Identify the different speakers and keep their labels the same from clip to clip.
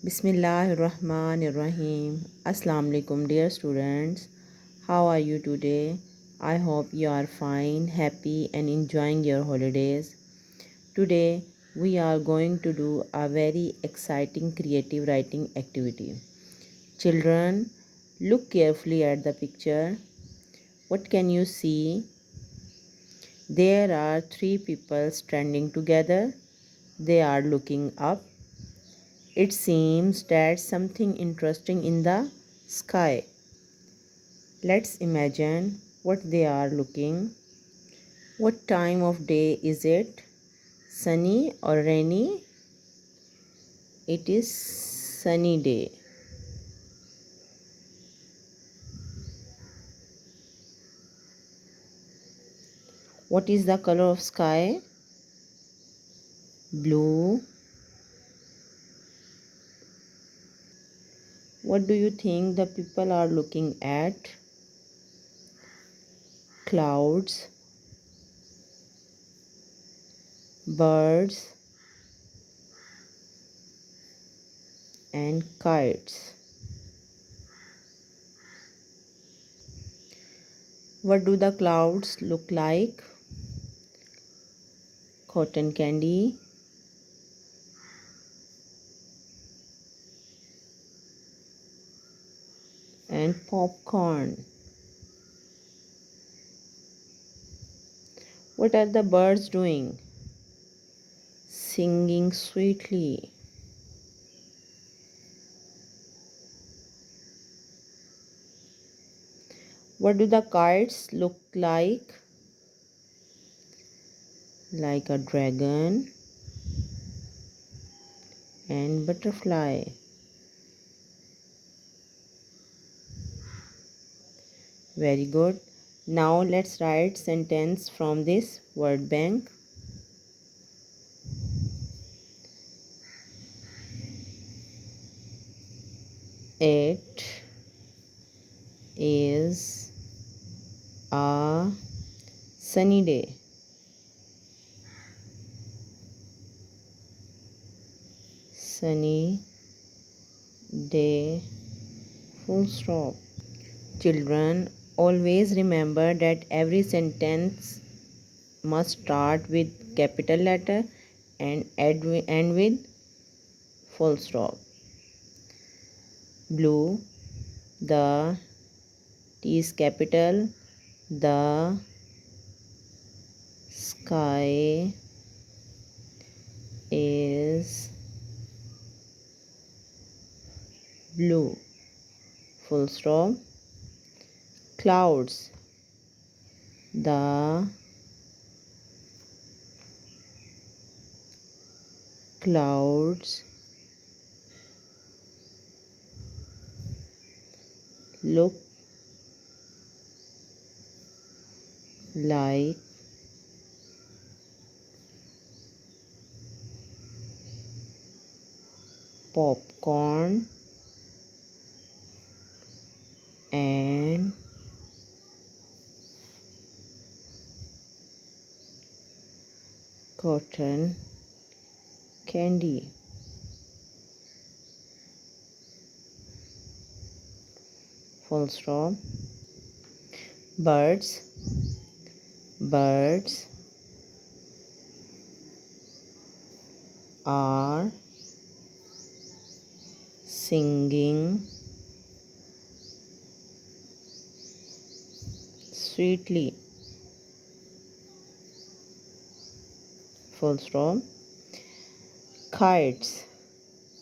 Speaker 1: Bismillahirrahmanirrahim. Assalamu alaikum, dear students. How are you today? I hope you are fine, happy, and enjoying your holidays. Today, we are going to do a very exciting creative writing activity. Children, look carefully at the picture. What can you see? There are three people standing together. They are looking up. It seems that something interesting in the sky. Let's imagine what they are looking. What time of day is it? Sunny or rainy? It is sunny day. What is the color of sky? Blue. What do you think the people are looking at? Clouds, birds, and kites. What do the clouds look like? Cotton candy, and popcorn. What are the birds doing? Singing sweetly. What do the kites look like? Like a dragon and butterfly. Very good. Now let's write sentence from this word bank. It is a sunny day. Sunny day, full stop. Children, always remember that every sentence must start with capital letter and end with full stop. Blue, the T is capital, the sky is blue, full stop. Clouds, the clouds look like popcorn and cotton candy. Full stop. Birds, birds are singing sweetly. Full stop. Kites,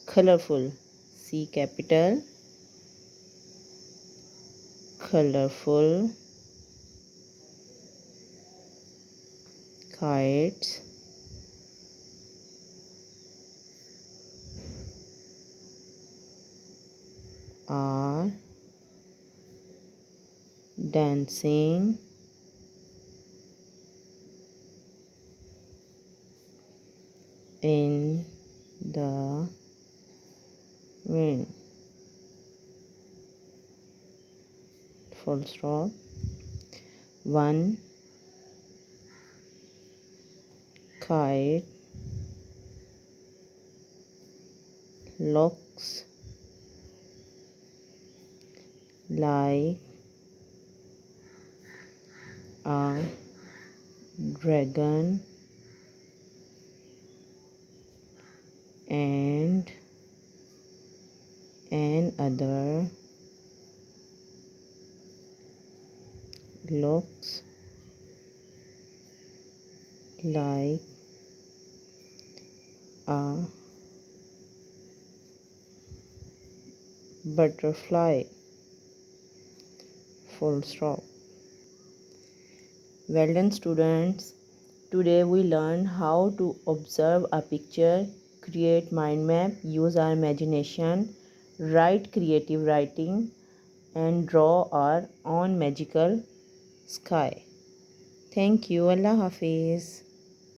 Speaker 1: colorful. C capital, colorful. Kites are dancing in the wind. Full stop. One kite looks like a dragon and another looks like a butterfly. Full stop. Well done, students. Today we learn how to observe a picture, create mind map, use our imagination, write creative writing, and draw our own magical sky. Thank you. Allah Hafiz.